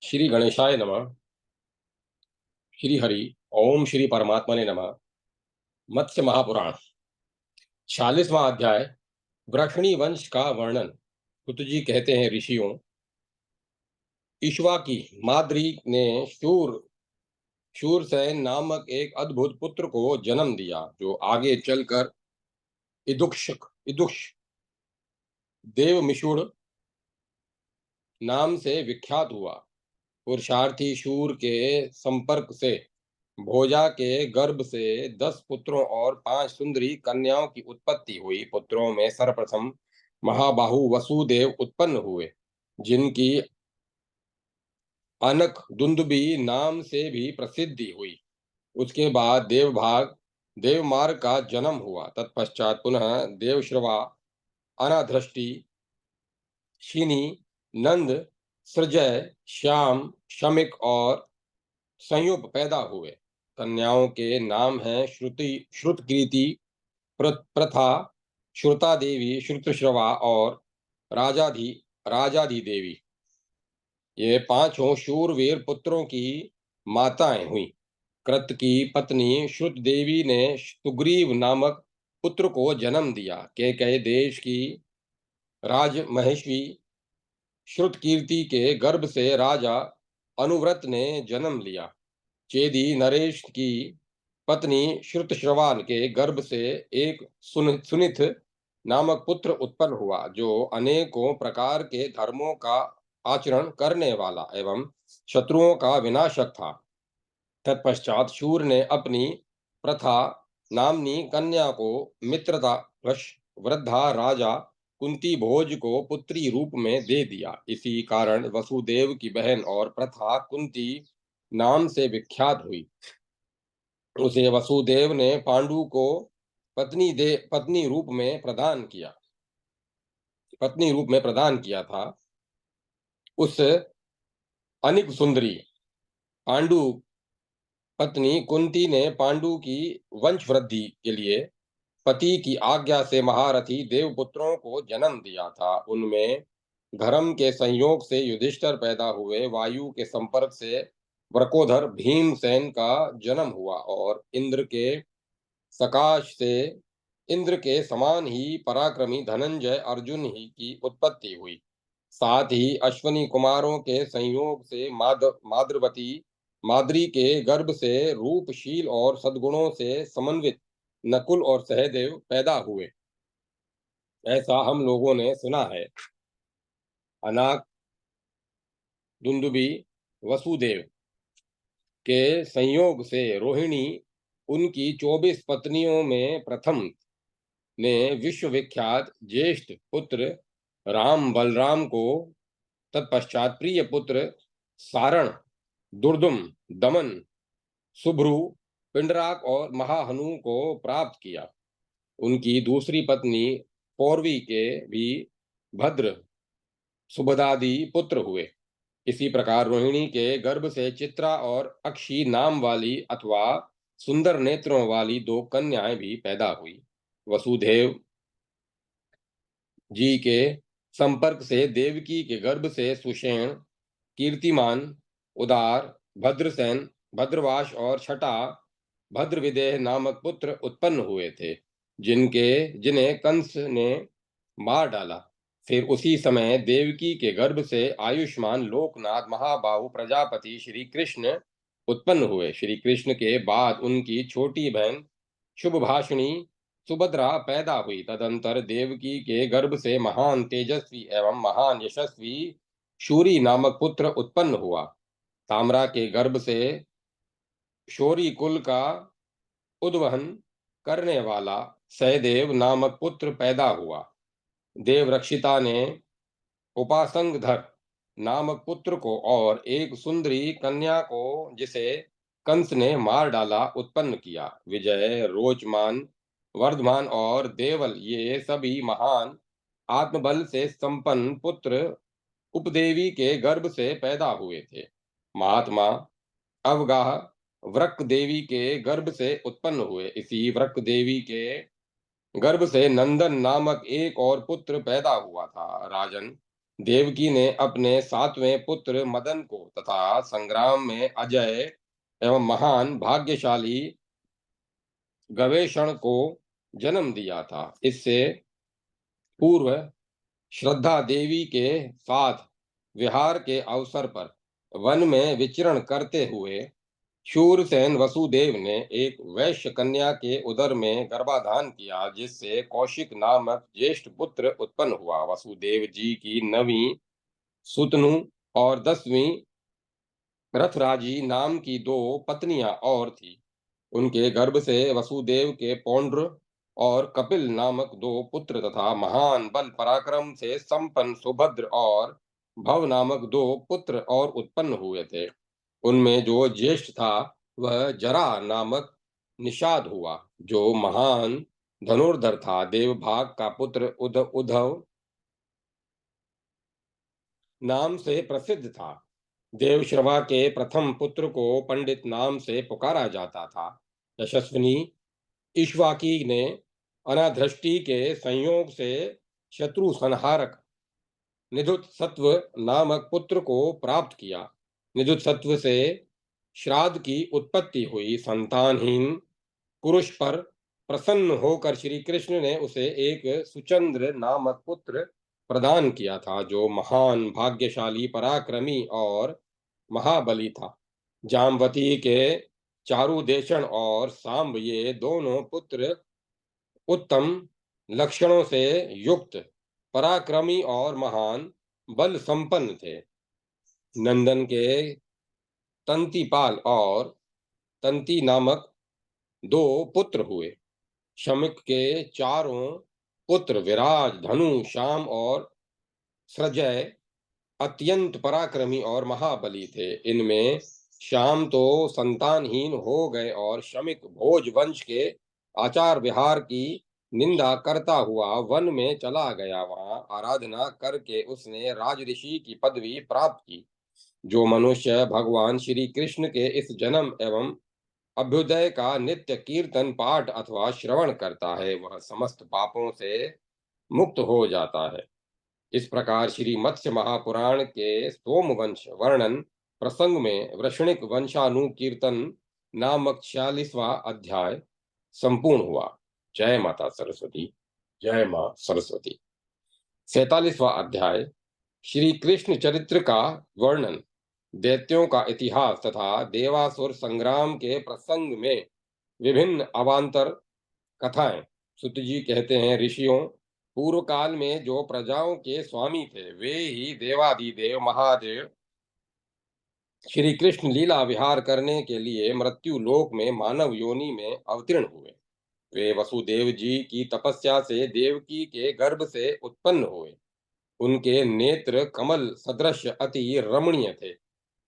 श्री गणेशाय नमः। श्री हरि। ओम श्री परमात्मा ने नमः। मत्स्य महापुराण 46वां अध्याय। वृषणी वंश का वर्णन। कुत जी कहते हैं, ऋषियों, इक्ष्वा की माद्री ने शूरसेन नामक एक अद्भुत पुत्र को जन्म दिया, जो आगे चलकर इदुक्ष देवमिषुड़ नाम से विख्यात हुआ। पुरुषार्थी शूर के संपर्क से भोजा के गर्भ से 10 पुत्रों और 5 सुंदरी कन्याओं की उत्पत्ति हुई। पुत्रों में सर्वप्रथम महाबाहु वसुदेव उत्पन्न हुए, जिनकी अनक दुंदुबी नाम से भी प्रसिद्धि हुई। उसके बाद देवमार्ग का जन्म हुआ। तत्पश्चात पुनः देवश्रवा, अनाधृष्टि, शिनी, नंद, सृजय, श्याम, शमिक और संयुग पैदा हुए। कन्याओं के नाम हैं श्रुतकीर्ति, प्रथा, श्रुता देवी, श्रुतश्रवा और राजाधि देवी। ये पांचों शूरवीर पुत्रों की माताएं हुई। कृत की पत्नी श्रुत देवी ने सुग्रीव नामक पुत्र को जन्म दिया। केकय देश की राजमहेश्वी श्रुतकीर्ति के गर्भ से राजा अनुव्रत ने जन्म लिया। चेदी नरेश की पत्नी श्रुतश्रवान के गर्भ से एक सुनिथ नामक पुत्र उत्पन्न हुआ, जो अनेकों प्रकार के धर्मों का आचरण करने वाला एवं शत्रुओं का विनाशक था। तत्पश्चात शूर ने अपनी प्रथा नामनी कन्या को मित्रता वश वृद्धा राजा कुंती भोज को पुत्री रूप में दे दिया। इसी कारण वसुदेव की बहन और प्रथा कुंती नाम से विख्यात हुई। उसे वसुदेव ने पांडु को पत्नी रूप में प्रदान किया था। उस अनिक सुंदरी पांडु पत्नी कुंती ने पांडु की वंश वृद्धि के लिए पति की आज्ञा से महारथी देवपुत्रों को जन्म दिया था। उनमें धर्म के संयोग से युधिष्ठिर पैदा हुए। वायु के संपर्क से वृकोधर भीमसेन का जन्म हुआ और इंद्र के समान ही पराक्रमी धनंजय अर्जुन ही की उत्पत्ति हुई। साथ ही अश्वनी कुमारों के संयोग से माद्री के गर्भ से रूपशील और सद्गुणों से समन्वित नकुल और सहदेव पैदा हुए, ऐसा हम लोगों ने सुना है। अनाक दुंदुबी वसुदेव के संयोग से रोहिणी, उनकी 24 पत्नियों में प्रथम, ने विश्वविख्यात ज्येष्ठ पुत्र राम बलराम को, तत्पश्चात प्रिय पुत्र सारण, दुर्दुम, दमन, सुभ्रु, पिंडराक और महाहनु को प्राप्त किया। उनकी दूसरी पत्नी पौरवी के भी भद्र सुभदादि पुत्र हुए। इसी प्रकार रोहिणी के गर्भ से चित्रा और अक्षी नाम वाली अथवा सुंदर नेत्रों वाली 2 कन्याएं भी पैदा हुई। वसुदेव जी के संपर्क से देवकी के गर्भ से सुषेण, कीर्तिमान, उदार, भद्रसेन, भद्रवाश और छठा भद्रविदेह नामक पुत्र उत्पन्न हुए थे, जिन्हें कंस ने मार डाला। फिर उसी समय देवकी के गर्भ से आयुष्मान लोकनाथ महाबाहु प्रजापति श्री कृष्ण उत्पन्न हुए। श्री कृष्ण के बाद उनकी छोटी बहन शुभभाषिणी सुभद्रा पैदा हुई। तदंतर देवकी के गर्भ से महान तेजस्वी एवं महान यशस्वी शूरी नामक पुत्र उत्पन्न हुआ। ताम्रा के गर्भ से शौरी कुल का उद्वहन करने वाला सहदेव नामक पुत्र पैदा हुआ। देवरक्षिता ने उपासंगधर नामक पुत्र को और एक सुंदरी कन्या को, जिसे कंस ने मार डाला, उत्पन्न किया। विजय, रोचमान, वर्धमान और देवल, ये सभी महान आत्मबल से संपन्न पुत्र उपदेवी के गर्भ से पैदा हुए थे। महात्मा अवगाह वृक देवी के गर्भ से उत्पन्न हुए। इसी वृक देवी के गर्भ से नंदन नामक एक और पुत्र पैदा हुआ था। राजन, देवकी ने अपने 7वें पुत्र मदन को तथा संग्राम में अजय एवं महान भाग्यशाली गवेषण को जन्म दिया था। इससे पूर्व श्रद्धा देवी के साथ विहार के अवसर पर वन में विचरण करते हुए शूरसेन वसुदेव ने एक वैश्य कन्या के उदर में गर्भाधान किया, जिससे कौशिक नामक ज्येष्ठ पुत्र उत्पन्न हुआ। वसुदेव जी की 9वीं सुतनु और 10वीं रथराजी नाम की 2 पत्नियां और थी। उनके गर्भ से वसुदेव के पौंड्र और कपिल नामक 2 पुत्र तथा महान बल पराक्रम से संपन्न सुभद्र और भव नामक 2 पुत्र और उत्पन्न हुए थे। उनमें जो ज्येष्ठ था वह जरा नामक निषाद हुआ, जो महान धनुर्धर था। देवभाग का पुत्र उद्धव नाम से प्रसिद्ध था। देवश्रवा के प्रथम पुत्र को पंडित नाम से पुकारा जाता था। यशस्विनी इक्ष्वाकी ने अनाधृष्टि के संयोग से शत्रु संहारक निधुत नामक पुत्र को प्राप्त किया। निधुत से श्राद्ध की उत्पत्ति हुई। संतानहीन पुरुष पर प्रसन्न होकर श्री कृष्ण ने उसे एक सुचंद्र नामक पुत्र प्रदान किया था, जो महान भाग्यशाली पराक्रमी और महाबली था। जामवती के चारुदेशन और सांब ये दोनों पुत्र उत्तम लक्षणों से युक्त, पराक्रमी और महान बल संपन्न थे। नंदन के तंतीपाल और तंती नामक 2 पुत्र हुए। शमिक के चारों पुत्र विराज, धनु, श्याम और सृजय अत्यंत पराक्रमी और महाबली थे। इनमें श्याम तो संतानहीन हो गए और शमिक भोज वंश के आचार विहार की निंदा करता हुआ वन में चला गया। वहां आराधना करके उसने राजऋषि की पदवी प्राप्त की। जो मनुष्य भगवान श्री कृष्ण के इस जन्म एवं अभ्युदय का नित्य कीर्तन पाठ अथवा श्रवण करता है, वह समस्त पापों से मुक्त हो जाता है। इस प्रकार श्री मत्स्य महापुराण के सोमवंश वर्णन प्रसंग में वृषणिक वंशानुकीर्तन नामक 46वां अध्याय संपूर्ण हुआ। जय माता सरस्वती। जय मां सरस्वती। 47वां अध्याय श्री कृष्ण चरित्र का वर्णन, दैत्यों का इतिहास तथा देवासुर संग्राम के प्रसंग में विभिन्न अवान्तर कथाएं। सुत जी कहते हैं, ऋषियों, पूर्व काल में जो प्रजाओं के स्वामी थे, वे ही देवादिदेव महादेव श्री कृष्ण लीला विहार करने के लिए मृत्यु लोक में मानव योनि में अवतीर्ण हुए। वे वसुदेव जी की तपस्या से देवकी के गर्भ से उत्पन्न हुए। उनके नेत्र कमल सदृश अति रमणीय थे।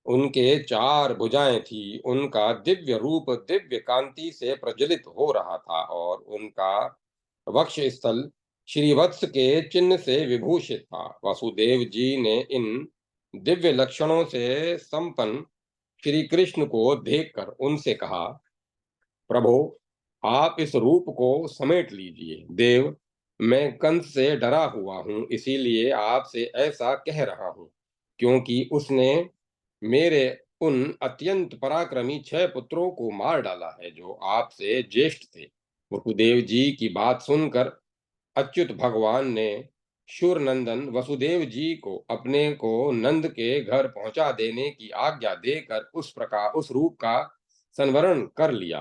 उनके 4 भुजाएं थी। उनका दिव्य रूप दिव्य कांति से प्रज्वलित हो रहा था और उनका वक्ष स्थल श्रीवत्स के चिन्ह से विभूषित था। वासुदेव जी ने इन दिव्य लक्षणों से संपन्न श्री कृष्ण को देखकर उनसे कहा, प्रभो, आप इस रूप को समेट लीजिए। देव, मैं कंस से डरा हुआ हूं, इसीलिए आपसे ऐसा कह रहा हूं, क्योंकि उसने मेरे उन अत्यंत पराक्रमी 6 पुत्रों को मार डाला है, जो आपसे ज्येष्ठ थे। वसुदेव जी की बात सुनकर अच्युत भगवान ने शूरनंदन वसुदेव जी को अपने को नंद के घर पहुंचा देने की आज्ञा देकर उस प्रकार उस रूप का संवरण कर लिया।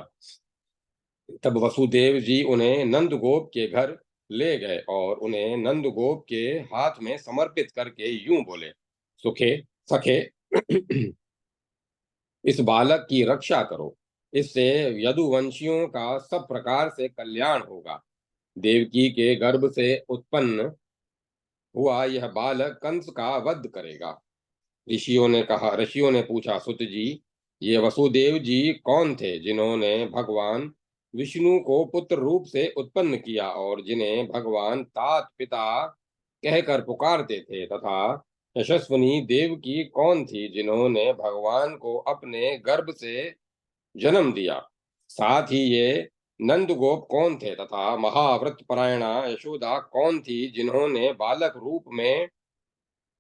तब वसुदेव जी उन्हें नंदगोप के घर ले गए और उन्हें नंदगोप के हाथ में समर्पित करके यूं बोले, सुखे सखे, इस बालक की रक्षा करो, इससे यदुवंशियों का सब प्रकार से कल्याण होगा। देवकी के गर्भ से उत्पन्न हुआ यह बालक कंस का वध करेगा। ऋषियों ने पूछा, सुत जी, ये वसुदेव जी कौन थे, जिन्होंने भगवान विष्णु को पुत्र रूप से उत्पन्न किया और जिन्हें भगवान तात पिता कहकर पुकारते थे, तथा यशस्विनी देव की कौन थी, जिन्होंने भगवान को अपने गर्भ से जन्म दिया। साथ ही ये नंदगोप कौन थे, तथा महाव्रत परायणा यशोदा कौन थी, जिन्होंने बालक रूप में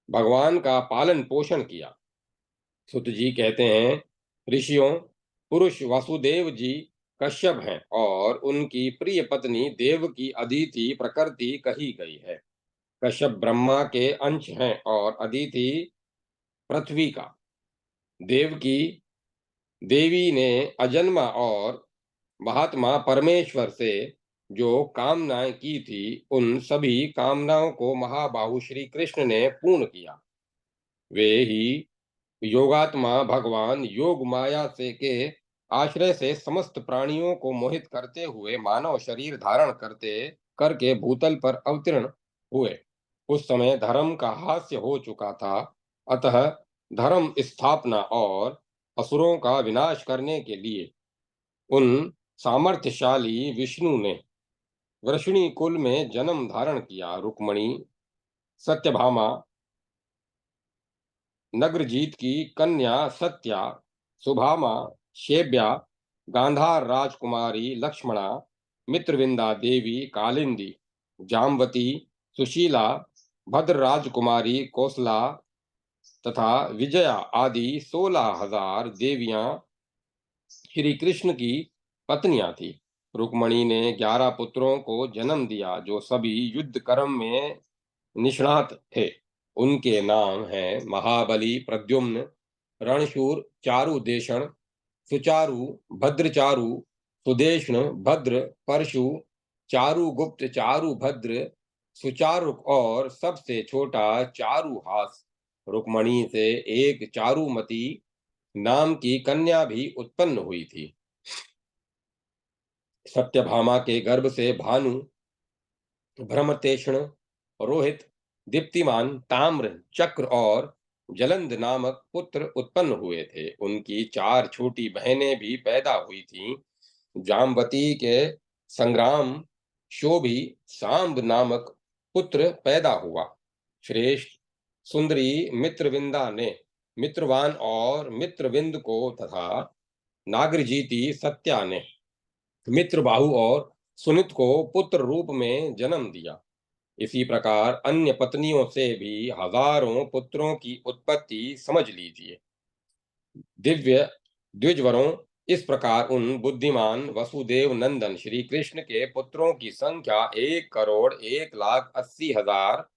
भगवान का पालन पोषण किया। सुत जी कहते हैं, ऋषियों, पुरुष वसुदेव जी कश्यप हैं और उनकी प्रिय पत्नी देव की अदिति प्रकृति कही गई है। कश्यप ब्रह्मा के अंश हैं और अदिति पृथ्वी का। देव की देवी ने अजन्मा और महात्मा परमेश्वर से जो कामनाएं की थी, उन सभी कामनाओं को महाबाहु श्री कृष्ण ने पूर्ण किया। वे ही योगात्मा भगवान योग माया से के आश्रय से समस्त प्राणियों को मोहित करते हुए मानव शरीर धारण करते करके भूतल पर अवतीर्ण हुए। उस समय धर्म का हास्य हो चुका था, अतः धर्म स्थापना और असुरों का विनाश करने के लिए उन सामर्थ्यशाली विष्णु ने वृषणी कुल में जन्म धारण किया। रुक्मणी, सत्यभामा, नग्रजीत की कन्या सत्या, सुभामा, शेब्या, गांधार राजकुमारी लक्ष्मणा, मित्रविंदा देवी कालिंदी, जामवती, सुशीला, भद्र राजकुमारी कौशला तथा विजया आदि 16,000 देवियां श्री कृष्ण की पत्नियां थी। रुक्मणी ने 11 पुत्रों को जन्म दिया जो सभी युद्ध कर्म में निष्णात थे। उनके नाम हैं महाबली, प्रद्युम्न, रणशूर, चारुदेषण, सुचारु, भद्रचारु, सुदेष्ण, भद्र, परशु, चारुगुप्त, चारुभद्र, सुचारुक और सबसे छोटा चारुहास। रुक्मणी से एक चारुमती नाम की कन्या भी उत्पन्न हुई थी। सत्यभामा के गर्भ से भानु, भ्रमतेक्षण, रोहित, दीप्तिमान, ताम्र, चक्र और जलंध नामक पुत्र उत्पन्न हुए थे। उनकी 4 छोटी बहनें भी पैदा हुई थीं। जामवती के संग्राम शोभी सांब नामक पुत्र पैदा हुआ। श्रेष्ठ सुंदरी मित्रविंदा ने मित्रवान और मित्रविंद को तथा नागरजीती सत्या ने मित्रबाहु और सुनित को पुत्र रूप में जन्म दिया। इसी प्रकार अन्य पत्नियों से भी हजारों पुत्रों की उत्पत्ति समझ लीजिए। दिव्य द्विजवरों, इस प्रकार उन बुद्धिमान वसुदेव नंदन श्री कृष्ण के पुत्रों की संख्या 1,01,80,000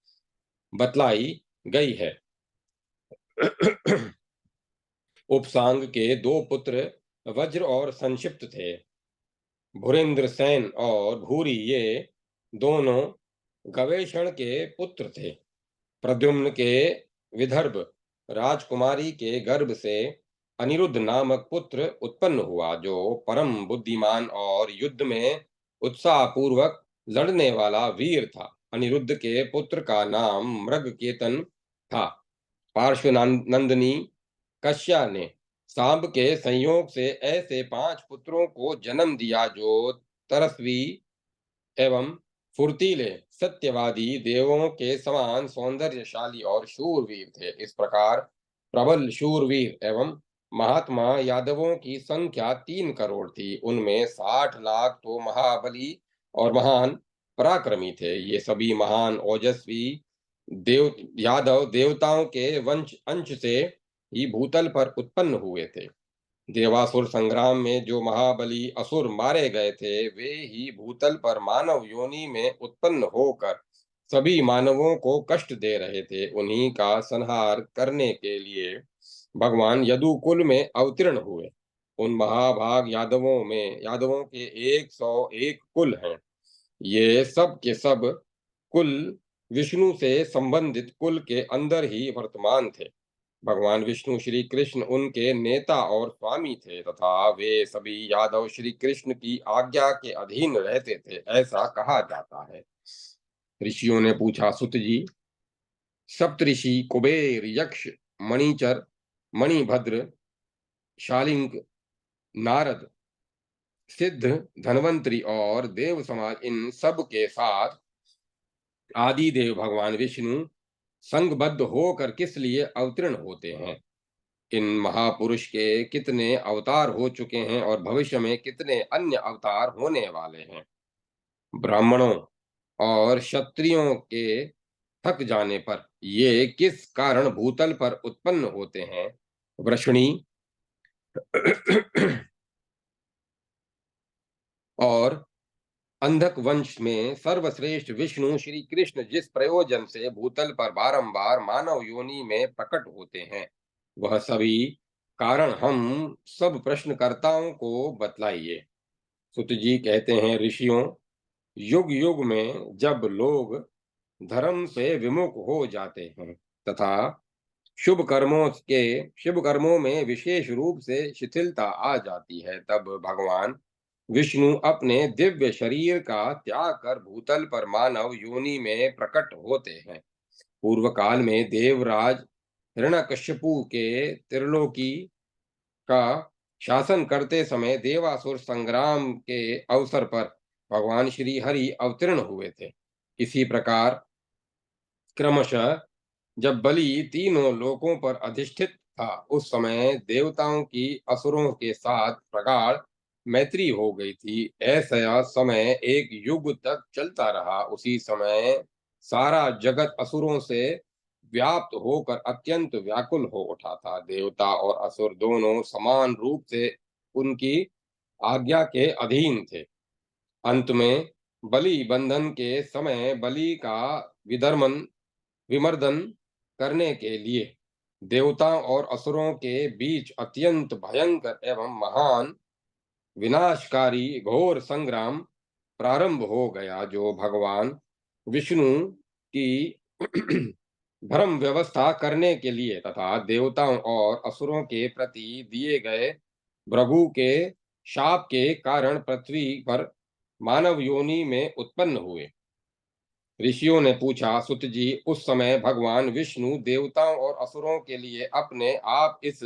बतलाई गई है। उपसांग के 2 पुत्र वज्र और संक्षिप्त थे। भूरेंद्र सेन और भूरी ये दोनों गवेषण के पुत्र थे। प्रद्युम्न के विदर्भ राजकुमारी के गर्भ से अनिरुद्ध नामक पुत्र उत्पन्न हुआ जो परम बुद्धिमान और युद्ध में उत्साहपूर्वक लड़ने वाला वीर था। अनिरुद्ध के पुत्र का नाम मृगकेतन था। पार्श्वनंदिनी कश्या ने सांब के संयोग से ऐसे 5 पुत्रों को जन्म दिया जो तरस्वी एवं फुर्तीले, सत्यवादी, देवों के समान सौंदर्यशाली और शूरवीर थे। इस प्रकार प्रबल शूरवीर एवं महात्मा यादवों की संख्या 3 करोड़ थी। उनमें 60 लाख तो महाबली और महान पराक्रमी थे। ये सभी महान ओजस्वी देव यादव देवताओं के वंश अंश से ही भूतल पर उत्पन्न हुए थे। देवासुर संग्राम में जो महाबली असुर मारे गए थे, वे ही भूतल पर मानव योनि में उत्पन्न होकर सभी मानवों को कष्ट दे रहे थे। उन्हीं का संहार करने के लिए भगवान यदुकुल में अवतीर्ण हुए। उन महाभाग यादवों के 101 कुल हैं। ये सब के सब कुल विष्णु से संबंधित कुल के अंदर ही वर्तमान थे। भगवान विष्णु श्री कृष्ण उनके नेता और स्वामी थे तथा वे सभी यादव श्री कृष्ण की आज्ञा के अधीन रहते थे, ऐसा कहा जाता है। ऋषियों ने पूछा, सुत जी, सप्तऋषि कुबेर, यक्ष, मणिचर, मणिभद्र, शालिंग, नारद, सिद्ध, धनवंतरी और देव समाज, इन सब के साथ आदि देव भगवान विष्णु संगबद्ध होकर किस लिए अवतीर्ण होते हैं? इन महापुरुष के कितने अवतार हो चुके हैं और भविष्य में कितने अन्य अवतार होने वाले हैं? ब्राह्मणों और क्षत्रियों के थक जाने पर ये किस कारण भूतल पर उत्पन्न होते हैं? वृषणी और अंधक वंश में सर्वश्रेष्ठ विष्णु श्री कृष्ण जिस प्रयोजन से भूतल पर बारंबार मानव योनि में प्रकट होते हैं, वह सभी कारण हम सब प्रश्नकर्ताओं को बतलाइए। सुत जी कहते हैं, ऋषियों, युग युग में जब लोग धर्म से विमुख हो जाते हैं तथा शुभ कर्मों में विशेष रूप से शिथिलता आ जाती है, तब भगवान विष्णु अपने दिव्य शरीर का त्याग कर भूतल पर मानव योनि में प्रकट होते हैं। पूर्व काल में देवराज हिरण्यकश्यपु के त्रिलोकी का शासन करते समय देवासुर संग्राम के अवसर पर भगवान श्री हरि अवतीर्ण हुए थे। इसी प्रकार क्रमशः जब बलि तीनों लोकों पर अधिष्ठित था, उस समय देवताओं की असुरों के साथ प्रगाढ़ मैत्री हो गई थी। ऐसा समय एक युग तक चलता रहा। उसी समय सारा जगत असुरों से व्याप्त होकर अत्यंत व्याकुल हो उठा था। देवता और असुर दोनों समान रूप से उनकी आज्ञा के अधीन थे। अंत में बलि बंधन के समय बलि का विधर्मन विमर्दन करने के लिए देवताओं और असुरों के बीच अत्यंत भयंकर एवं महान विनाशकारी घोर संग्राम प्रारंभ हो गया, जो भगवान विष्णु की भ्रम व्यवस्था करने के लिए तथा देवताओं और असुरों के प्रति दिए गए भृगु के शाप के कारण पृथ्वी पर मानव योनि में उत्पन्न हुए। ऋषियों ने पूछा, सुत जी, उस समय भगवान विष्णु देवताओं और असुरों के लिए अपने आप इस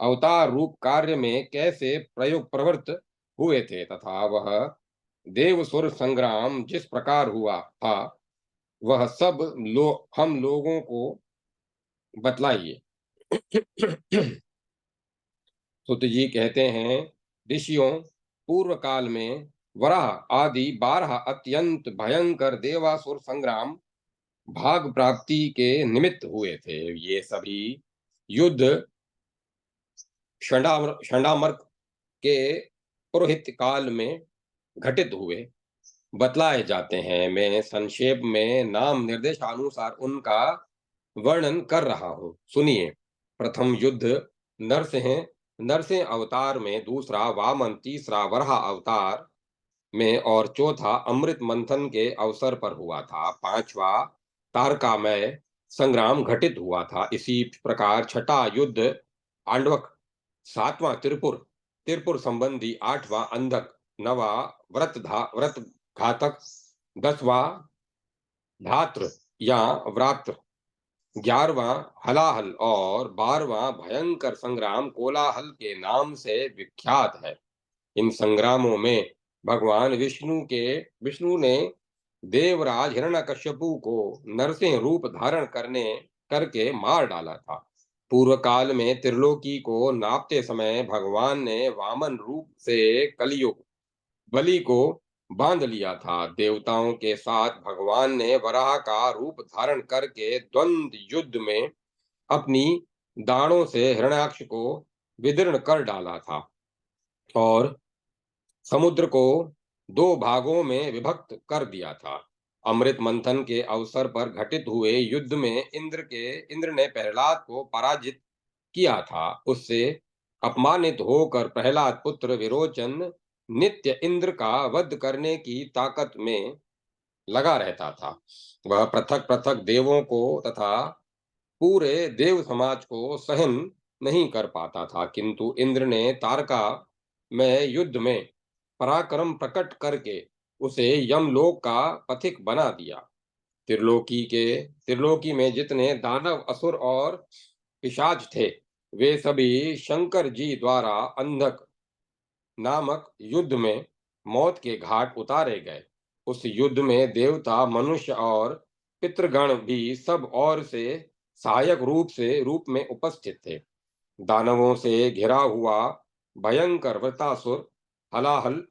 अवतार रूप कार्य में कैसे प्रयोग प्रवृत्त हुए थे तथा वह देवसुर संग्राम जिस प्रकार हुआ था, वह सब हम लोगों को बतलाइए। सुत जी कहते हैं, ऋषियों, पूर्व काल में वराह आदि 12 अत्यंत भयंकर देवासुर संग्राम भाग प्राप्ति के निमित्त हुए थे। ये सभी युद्ध षंडामर्क के पुरोहित काल में घटित हुए बतलाए जाते हैं। मैं संक्षेप में नाम निर्देशानुसार उनका वर्णन कर रहा हूं, सुनिए। प्रथम युद्ध नरसिंह नरसिंह अवतार में, दूसरा वामन, तीसरा वराह अवतार में और चौथा अमृत मंथन के अवसर पर हुआ था। पांचवा तारकामय संग्राम घटित हुआ था। इसी प्रकार छठा युद्ध आंडवक, सातवां त्रिपुर त्रिपुर संबंधी, आठवां अंधक, नवा व्रत घातक, दसवां धात्र या व्रात्र, 11वां हलाहल और 12वां भयंकर संग्राम कोलाहल के नाम से विख्यात है। इन संग्रामों में भगवान विष्णु ने देवराज हिरण्यकश्यपु को नरसिंह रूप धारण करने करके मार डाला था। पूर्व काल में त्रिलोकी को नापते समय भगवान ने वामन रूप से कलियुग बलि को बांध लिया था। देवताओं के साथ भगवान ने वराह का रूप धारण करके द्वंद्व युद्ध में अपनी दाढ़ों से हिरण्याक्ष को विदीर्ण कर डाला था और समुद्र को दो भागों में विभक्त कर दिया था। अमृत मंथन के अवसर पर घटित हुए युद्ध में इंद्र ने प्रहलाद को पराजित किया था। उससे अपमानित होकर प्रहलाद पुत्र विरोचन नित्य इंद्र का वध करने की ताकत में लगा रहता था। वह पृथक पृथक देवों को तथा पूरे देव समाज को सहन नहीं कर पाता था, किंतु इंद्र ने तारका में युद्ध में पराक्रम प्रकट करके उसे यमलोक का पथिक बना दिया। त्रिलोकी में जितने दानव, असुर और पिशाच थे, वे सभी शंकर जी द्वारा अंधक नामक युद्ध में मौत के घाट उतारे गए। उस युद्ध में देवता, मनुष्य और पितृगण भी सब ओर से सहायक रूप में उपस्थित थे। दानवों से घिरा हुआ भयंकर वृतासुर हलाहल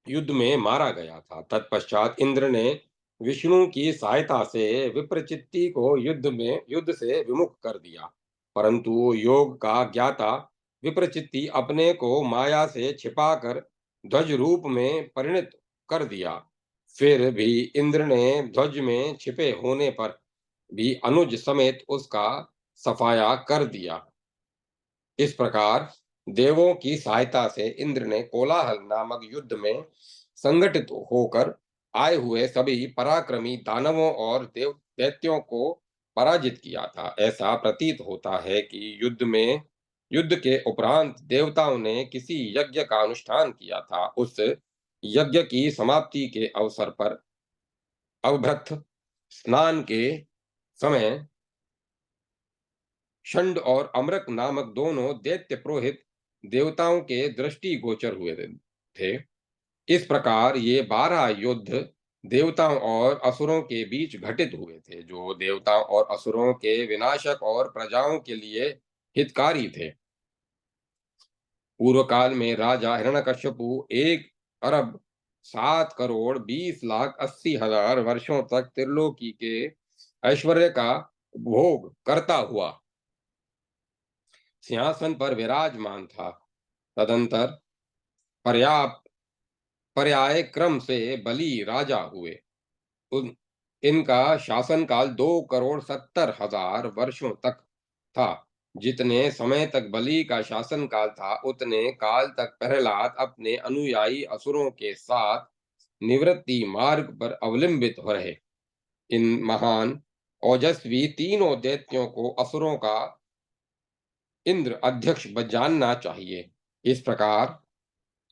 युद्ध में मारा गया था। तत्पश्चात इंद्र ने विष्णु की सहायता से विप्रचित्ति को युद्ध से विमुख कर दिया, परंतु योग का ज्ञाता विप्रचित्ति अपने को माया से छिपाकर ध्वज रूप में परिणत कर दिया। फिर भी इंद्र ने ध्वज में छिपे होने पर भी अनुज समेत उसका सफाया कर दिया। इस प्रकार देवों की सहायता से इंद्र ने कोलाहल नामक युद्ध में संगठित होकर आए हुए सभी पराक्रमी दानवों और देव दैत्यों को पराजित किया था। ऐसा प्रतीत होता है कि युद्ध के उपरांत देवताओं ने किसी यज्ञ का अनुष्ठान किया था। उस यज्ञ की समाप्ति के अवसर पर अवभृत स्नान के समय षंड और अमरक नामक दोनों दैत्य पुरोहित देवताओं के दृष्टि गोचर हुए थे। इस प्रकार ये 12 युद्ध देवताओं और असुरों के बीच घटित हुए थे, जो देवताओं और असुरों के विनाशक और प्रजाओं के लिए हितकारी थे। पूर्व काल में राजा हिरण्यकश्यपु 1 अरब 7 करोड़ 20 लाख 80 हजार वर्षों तक त्रिलोकी के ऐश्वर्य का भोग करता हुआ सिंहासन पर विराजमान था। तदंतर पर्याप्त पर्याय क्रम से बलि राजा हुए। उन इनका शासनकाल 2 करोड़ 70 हजार वर्षों तक था। जितने समय तक बलि का शासनकाल था, उतने काल तक प्रहलाद अपने अनुयायी असुरों के साथ निवृत्ति मार्ग पर अवलंबित रहे। इन महान ओजस्वी तीनों दैत्यों को असुरों का इंद्र अध्यक्ष जानना चाहिए। इस प्रकार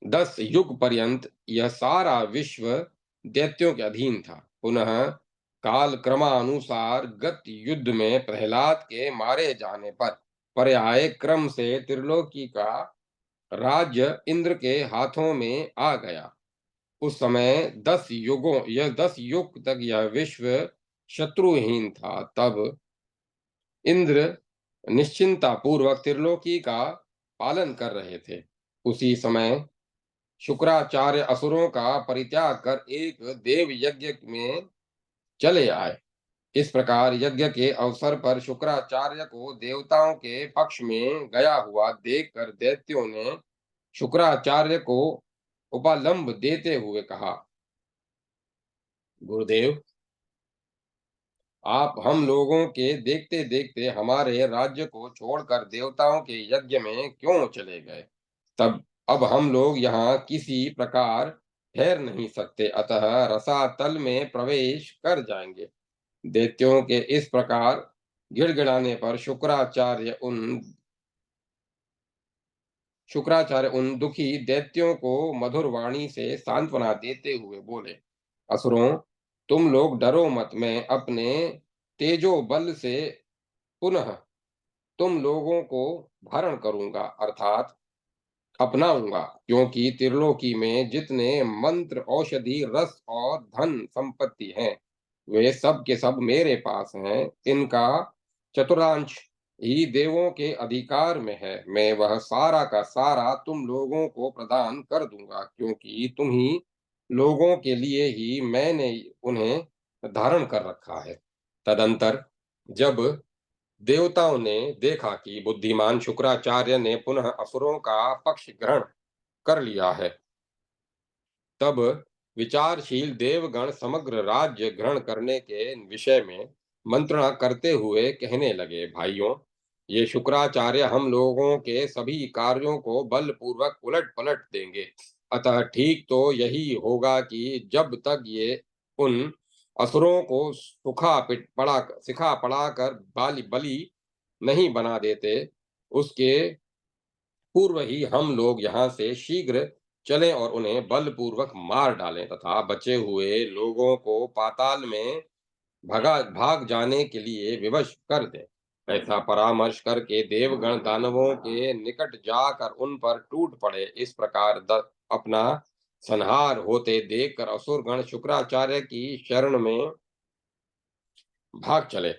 10 युग पर्यंत यह सारा विश्व दैत्यों के अधीन था। पुनः काल क्रमानुसार गत युद्ध में प्रहलाद के मारे जाने पर पर्याय क्रम से त्रिलोकी का राज्य इंद्र के हाथों में आ गया। उस समय 10 युग तक यह विश्व शत्रुहीन था। तब इंद्र निश्चिंता पूर्वक त्रिलोकी का पालन कर रहे थे। उसी समय शुक्राचार्य असुरों का परित्याग कर एक देव यज्ञ में चले आए। इस प्रकार यज्ञ के अवसर पर शुक्राचार्य को देवताओं के पक्ष में गया हुआ देखकर दैत्यों ने शुक्राचार्य को उपालंब देते हुए कहा, गुरुदेव, आप हम लोगों के देखते देखते हमारे राज्य को छोड़कर देवताओं के यज्ञ में क्यों चले गए? तब अब हम लोग यहाँ किसी प्रकार ठहर नहीं सकते, अतः रसातल में प्रवेश कर जाएंगे। दैत्यों के इस प्रकार गिड़गिड़ाने पर शुक्राचार्य उन दुखी दैत्यों को मधुर वाणी से सांत्वना देते हुए बोले, असुरों, तुम लोग डरो मत। मैं अपने तेजो बल से पुनः तुम लोगों को धारण करूंगा, अर्थात अपनाऊंगा, क्योंकि त्रिलोकी में जितने मंत्र, औषधि, रस और धन संपत्ति हैं, वे सब के सब मेरे पास हैं। इनका चतुर्थांश ही देवों के अधिकार में है। मैं वह सारा का सारा तुम लोगों को प्रदान कर दूंगा, क्योंकि तुम ही लोगों के लिए ही मैंने उन्हें धारण कर रखा है। तदंतर जब देवताओं ने देखा कि बुद्धिमान शुक्राचार्य ने पुनः असुरों का पक्ष ग्रहण कर लिया है, तब विचारशील देवगण समग्र राज्य ग्रहण करने के विषय में मंत्रणा करते हुए कहने लगे, भाइयों, ये शुक्राचार्य हम लोगों के सभी कार्यों को बलपूर्वक उलट पलट देंगे। अतः ठीक तो यही होगा कि जब तक ये उन असुरों को सिखा पढ़ाकर बलि नहीं बना देते, उसके पूर्व ही हम लोग यहाँ से शीघ्र चलें और उन्हें बलपूर्वक मार डालें तथा बचे हुए लोगों को पाताल में भगा भाग जाने के लिए विवश कर दें। ऐसा परामर्श करके देवगण दानवों के निकट जाकर उन पर टूट पड़े। इस प्रकार अपना संहार होते देखकर असुरगण शुक्राचार्य की शरण में भाग चले।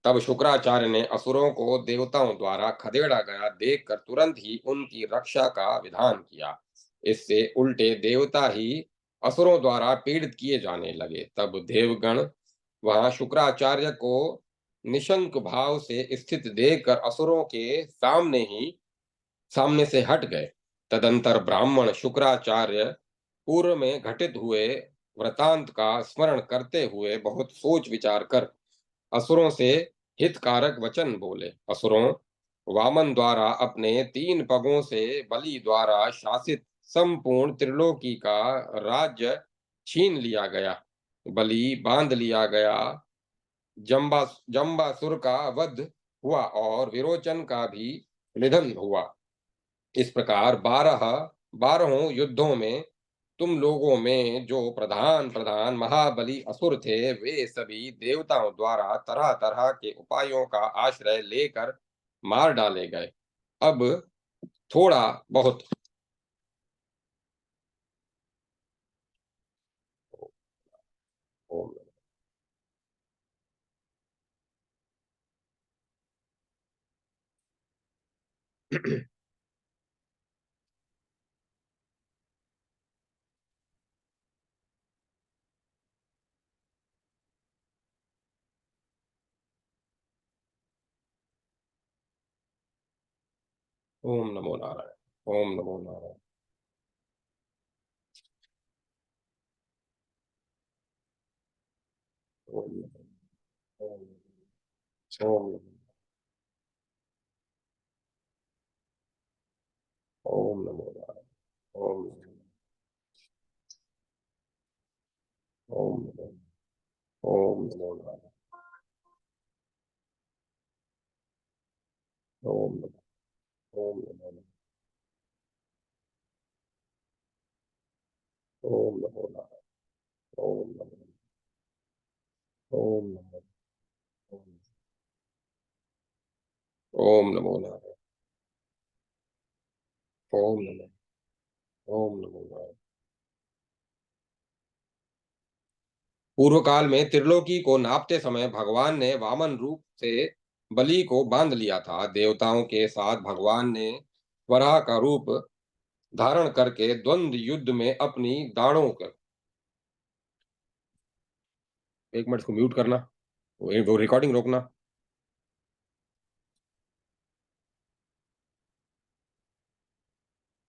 तब शुक्राचार्य ने असुरों को देवताओं द्वारा खदेड़ा गया देखकर तुरंत ही उनकी रक्षा का विधान किया। इससे उल्टे देवता ही असुरों द्वारा पीड़ित किए जाने लगे। तब देवगण वहां शुक्राचार्य को निशंक भाव से स्थित देखकर असुरों के सामने से हट गए। तदंतर ब्राह्मण शुक्राचार्य पूर्व में घटित हुए वृतांत का स्मरण करते हुए बहुत सोच विचार कर असुरों से हितकारक वचन बोले। असुरों वामन द्वारा अपने 3 पगों से बलि द्वारा शासित संपूर्ण त्रिलोकी का राज्य छीन लिया गया। बलि बांध लिया गया। जम्बा जम्बासुर का वध हुआ और विरोचन का भी निधन हुआ। इस प्रकार बारहों युद्धों में तुम लोगों में जो प्रधान प्रधान महाबली असुर थे, वे सभी देवताओं द्वारा तरह तरह के उपायों का आश्रय लेकर मार डाले गए। अब थोड़ा बहुत ओम ओम नमो नारायण। ओम नमो नारायण। ओम ओम ओम ओम नमो नारायण। ओम ओम ओम नमो नारायण। ओम ओम नमो ओम नमो नारायण। ओम नमो ओम नमो ओम नमो नारायण। ओम नमो ओम नमो नारायण। पूर्व काल में त्रिलोकी को नापते समय भगवान ने वामन रूप से बलि को बांध लिया था। देवताओं के साथ भगवान ने वराह का रूप धारण करके द्वंद्व युद्ध में अपनी दाढ़ों कर 1 मिनट इसको म्यूट करना, वो रिकॉर्डिंग रोकना।